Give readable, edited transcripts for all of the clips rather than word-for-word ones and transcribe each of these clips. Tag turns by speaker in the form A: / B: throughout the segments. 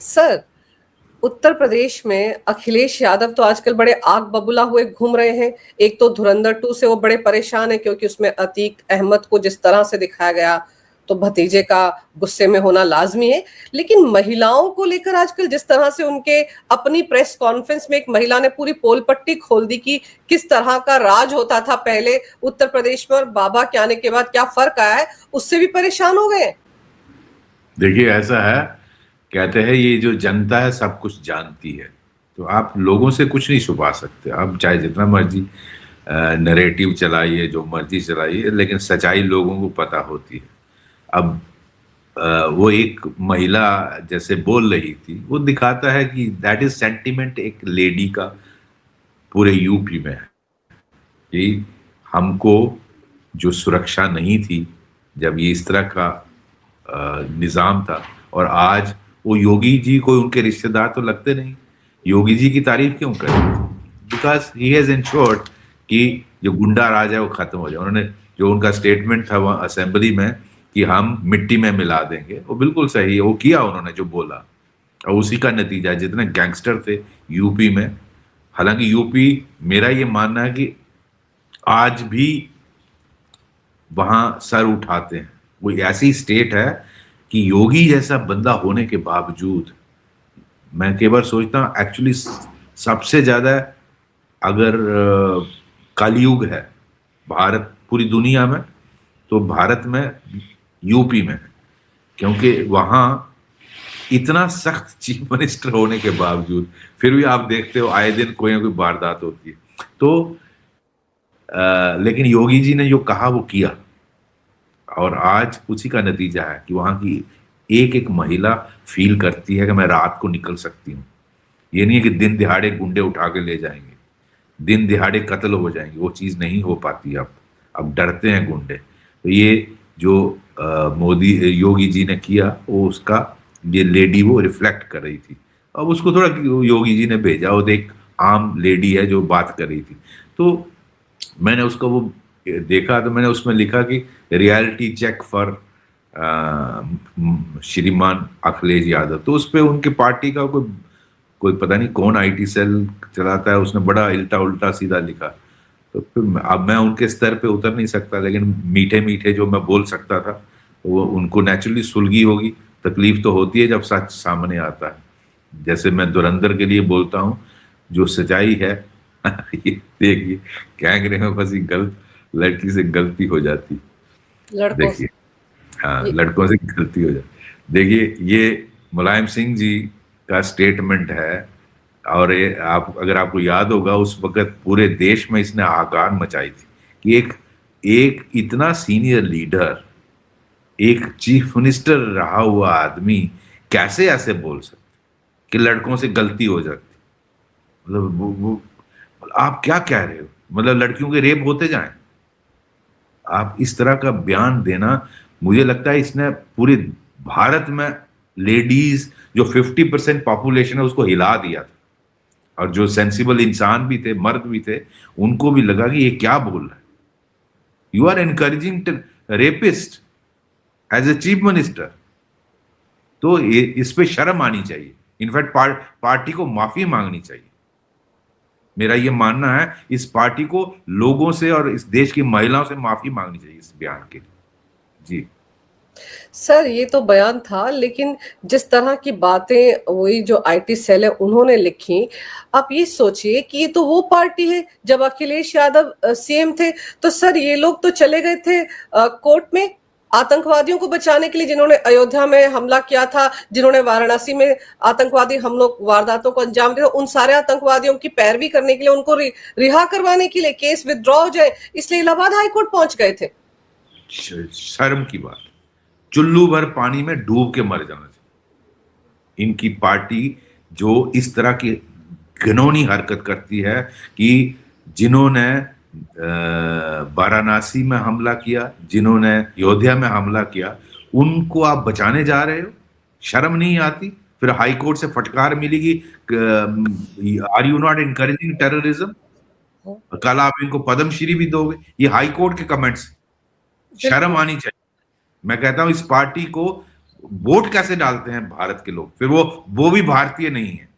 A: Sir, Uttar Pradesh में अखिलेश यादव तो आजकल बड़े आग बबूला हुए घूम रहे हैं। एक तो धुरंधर 2 से वो बड़े परेशान हैं क्योंकि उसमें अतीक अहमद को जिस तरह से दिखाया गया, तो भतीजे का गुस्से में होना लाज़मी है। लेकिन महिलाओं को लेकर आजकल जिस तरह से उनके अपनी प्रेस कॉन्फ्रेंस में एक महिला ने पूरी पोल पट्टी खोल दी कि किस तरह का राज होता था पहले उत्तर प्रदेश में और बाबा के आने के बाद क्या फ़र्क आया है, उससे भी परेशान हो गए हैं।
B: देखिए, ऐसा है, कहते हैं ये जो जनता है सब कुछ जानती है, तो आप लोगों से कुछ नहीं छुपा सकते। आप चाहे जितना मर्जी नैरेटिव चलाइए, जो मर्जी चलाइए, लेकिन सच्चाई लोगों को पता होती है। अब वो एक महिला जैसे बोल रही थी, वो दिखाता है कि दैट इज सेंटिमेंट एक लेडी का पूरे यूपी में है कि हमको जो सुरक्षा नहीं थी जब ये इस तरह का निज़ाम था, और आज वो योगी जी को उनके रिश्तेदार तो लगते नहीं, योगी जी की तारीफ क्यों करें? बिकॉज ही हैज इंश्योर्ड कि जो गुंडा राज है वो खत्म हो जाए। उन्होंने जो उनका स्टेटमेंट था वहाँ असेंबली में कि हम मिट्टी में मिला देंगे, वो बिल्कुल सही है, वो किया उन्होंने जो बोला, और उसी का नतीजा जितने गैंगस्टर थे यूपी में। हालांकि यूपी, मेरा ये मानना है कि आज भी वहां सर उठाते हैं। वो ऐसी स्टेट है कि योगी जैसा बंदा होने के बावजूद मैं कई बार सोचता हूँ एक्चुअली सबसे ज्यादा अगर कलयुग है भारत पूरी दुनिया में, तो भारत में यूपी में, क्योंकि वहां इतना सख्त चीफ मिनिस्टर होने के बावजूद फिर भी आप देखते हो आए दिन कोई ना कोई वारदात होती है। तो लेकिन योगी जी ने जो कहा वो किया, और आज उसी का नतीजा है कि वहां की एक एक महिला फील करती है कि मैं रात को निकल सकती हूँ। ये नहीं है कि दिन दिहाड़े गुंडे उठा के ले जाएंगे, दिन दिहाड़े कत्ल हो जाएंगे, वो चीज़ नहीं हो पाती। अब डरते हैं गुंडे। तो ये जो मोदी योगी जी ने किया, वो उसका ये लेडी वो रिफ्लेक्ट कर रही थी। अब उसको थोड़ा योगी जी ने भेजा, वो एक आम लेडी है जो बात कर रही थी, तो मैंने उसका वो देखा, तो मैंने उसमें लिखा कि रियलिटी चेक फॉर श्रीमान अखिलेश यादव। तो उस पर उनकी पार्टी का कोई कोई पता नहीं कौन आईटी सेल चलाता है, उसने बड़ा इल्टा उल्टा सीधा लिखा। तो फिर अब मैं उनके स्तर पे उतर नहीं सकता, लेकिन मीठे मीठे जो मैं बोल सकता था वो उनको नेचुरली सुलगी होगी। तकलीफ तो होती है जब सच सामने आता है। जैसे मैं धुरंधर के लिए बोलता हूँ, जो सच्चाई है ये देखिए, कैमरे में फंसी गलत लड़की से गलती हो जाती।
A: लड़कों से
B: देखिए, हाँ, लड़कों से गलती हो जाती। देखिए, ये मुलायम सिंह जी का स्टेटमेंट है, और ये आप अगर आपको याद होगा उस वक्त पूरे देश में इसने हाहाकार मचाई थी कि एक इतना सीनियर लीडर, एक चीफ मिनिस्टर रहा हुआ आदमी कैसे ऐसे बोल सकते कि लड़कों से गलती हो जाती। मतलब वो आप क्या कह रहे हो? मतलब लड़कियों के रेप होते जाएं, आप इस तरह का बयान देना, मुझे लगता है इसने पूरे भारत में लेडीज जो 50% पॉपुलेशन है उसको हिला दिया था, और जो सेंसिबल इंसान भी थे, मर्द भी थे, उनको भी लगा कि ये क्या बोल रहा है। You are encouraging rapist as a chief minister. तो इस पे शर्म आनी चाहिए। इनफैक्ट पार्टी को माफी मांगनी चाहिए। मेरा ये मानना है, इस पार्टी को लोगों से और इस देश की महिलाओं से माफी मांगनी चाहिए इस बयान के लिए। जी
A: सर, ये तो बयान था, लेकिन जिस तरह की बातें वही जो आईटी सेल है उन्होंने लिखी, आप ये सोचिए कि ये तो वो पार्टी है जब अखिलेश यादव सीएम थे, तो सर ये लोग तो चले गए थे कोर्ट में आतंकवादियों को बचाने के लिए, जिन्होंने अयोध्या में हमला किया था, जिन्होंने वाराणसी में आतंकवादी हमलों वारदातों को अंजाम दिया, उन सारे आतंकवादियों की पैरवी करने के लिए, उनको रिहा करवाने के लिए केस विथड्रॉ हो जाए, इसलिए इलाहाबाद हाईकोर्ट पहुंच गए थे।
B: शर्म की बात, चुल्लू भर पानी में डूब के मर जाना चाहिए। इनकी पार्टी जो इस तरह की घिनौनी हरकत करती है कि जिन्होंने वाराणसी में हमला किया, जिन्होंने अयोध्या में हमला किया, उनको आप बचाने जा रहे हो, शर्म नहीं आती? फिर हाई कोर्ट से फटकार मिलेगी, are you not encouraging terrorism? कल आप इनको पद्मश्री भी दोगे। ये हाई कोर्ट के कमेंट्स, शर्म आनी चाहिए। मैं कहता हूं इस पार्टी को वोट कैसे डालते हैं भारत के लोग, फिर वो भी भारतीय नहीं है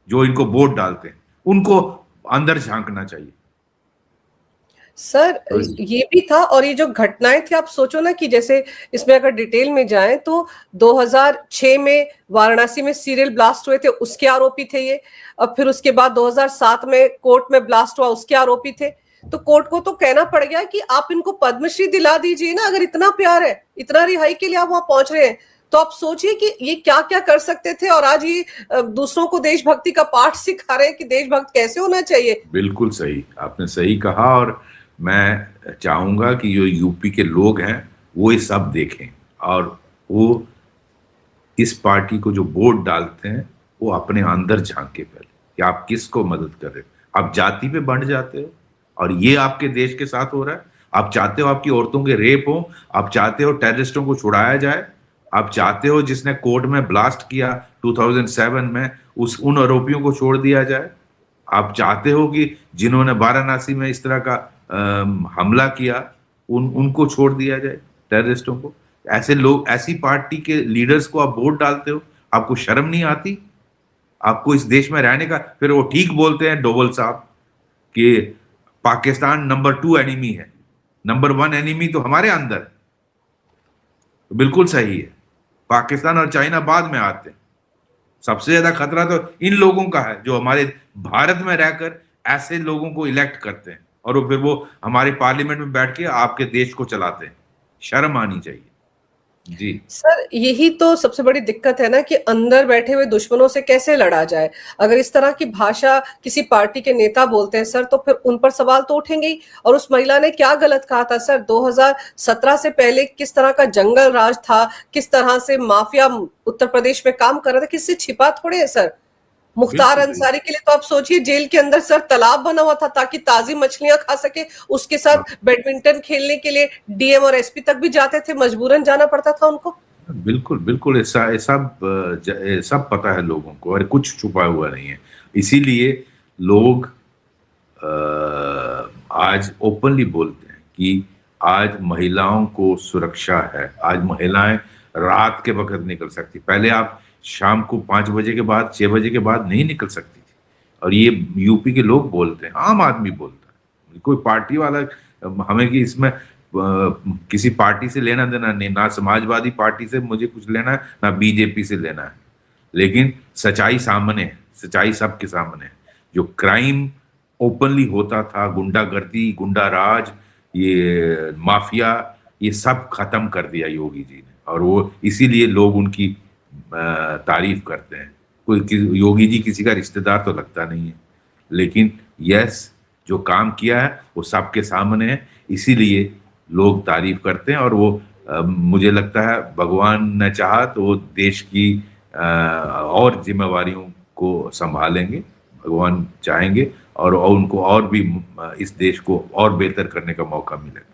B: जो इनको वोट डालते हैं, उनको अंदर झांकना चाहिए।
A: सर
B: तो
A: ये भी था, और ये जो घटनाएं थी, आप सोचो ना कि जैसे इसमें अगर डिटेल में जाएं तो 2006 में वाराणसी में सीरियल ब्लास्ट हुए थे, उसके आरोपी थे ये। अब फिर उसके बाद 2007 में कोर्ट में ब्लास्ट हुआ, उसके आरोपी थे। तो कोर्ट को तो कहना पड़ गया कि आप इनको पद्मश्री दिला दीजिए ना, अगर इतना प्यार है, इतना रिहाई के लिए आप वहां पहुंच रहे हैं। तो आप सोचिए कि ये क्या क्या कर सकते थे, और आज ये दूसरों को देशभक्ति का पाठ सिखा रहे हैं कि देशभक्त कैसे होना चाहिए।
B: बिल्कुल सही, आपने सही कहा। और मैं चाहूंगा कि जो यूपी के लोग हैं वो ये सब देखें, और वो इस पार्टी को जो वोट डालते हैं वो अपने अंदर झांके पहले कि आप किसको मदद कर रहे हो। आप जाति पे बंट जाते हो, और ये आपके देश के साथ हो रहा है। आप चाहते हो आपकी औरतों के रेप हो, आप चाहते हो टेररिस्टों को छुड़ाया जाए, आप चाहते हो जिसने कोर्ट में ब्लास्ट किया 2007 में उन आरोपियों को छोड़ दिया जाए, आप चाहते हो कि जिन्होंने वाराणसी में इस तरह का हमला किया उनको छोड़ दिया जाए, टेररिस्टों को। ऐसे लोग, ऐसी पार्टी के लीडर्स को आप वोट डालते हो, आपको शर्म नहीं आती? आपको इस देश में रहने का, फिर वो ठीक बोलते हैं डोवल साहब कि पाकिस्तान नंबर 2 एनिमी है, नंबर 1 एनिमी तो हमारे अंदर। तो बिल्कुल सही है, पाकिस्तान और चाइना बाद में आते हैं। सबसे ज्यादा खतरा तो इन लोगों का है जो हमारे भारत में रहकर ऐसे लोगों को इलेक्ट करते हैं, और फिर वो हमारे पार्लियामेंट में बैठ के आपके देश को चलाते हैं। शर्म आनी चाहिए। जी।
A: सर यही तो सबसे बड़ी दिक्कत है ना, कि अंदर बैठे हुए दुश्मनों से कैसे लड़ा जाए। अगर इस तरह की भाषा किसी पार्टी के नेता बोलते हैं सर, तो फिर उन पर सवाल तो उठेंगे ही। और उस महिला ने क्या गलत कहा था सर? 2017 से पहले किस तरह का जंगल राज था, किस तरह से माफिया उत्तर प्रदेश में काम कर रहा था, किससे छिपा थोड़े है सर। मुख्तार
B: बिल्कुल
A: अंसारी के लिए तो आप सोचिए, जेल के अंदर सर तालाब बना हुआ था ताकि ताजी मछलियां खा सके। उसके
B: हाँ,
A: साथ बैडमिंटन खेलने के लिए डीएम और एसपी तक भी जाते थे, मजबूरन जाना पड़ता था उनको।
B: बिल्कुल बिल्कुल, ऐसा ऐसा सब पता है लोगों को, और कुछ छुपा हुआ नहीं है। इसीलिए लोग आज ओपनली बोलते हैं कि आज महिलाओं को सुरक्षा है। आज महिलाएं रात के वक्त निकल सकती, पहले आप शाम को 5 बजे के बाद, 6 बजे के बाद नहीं निकल सकती थी। और ये यूपी के लोग बोलते हैं, आम आदमी बोलता है, कोई पार्टी वाला। हमें कि इसमें किसी पार्टी से लेना देना नहीं, ना समाजवादी पार्टी से मुझे कुछ लेना है, ना बीजेपी से लेना है। लेकिन सच्चाई सामने है, सच्चाई सबके सामने है। जो क्राइम ओपनली होता था, गुंडागर्दी, गुंडा राज, ये माफिया, ये सब खत्म कर दिया योगी जी ने। और वो इसीलिए लोग उनकी तारीफ करते हैं। योगी जी किसी का रिश्तेदार तो लगता नहीं है, लेकिन यस, जो काम किया है वो सबके सामने है, इसीलिए लोग तारीफ करते हैं। और वो मुझे लगता है भगवान ने चाहा तो वो देश की और जिम्मेवारियों को संभालेंगे, भगवान चाहेंगे, और उनको और भी इस देश को और बेहतर करने का मौका मिलेगा।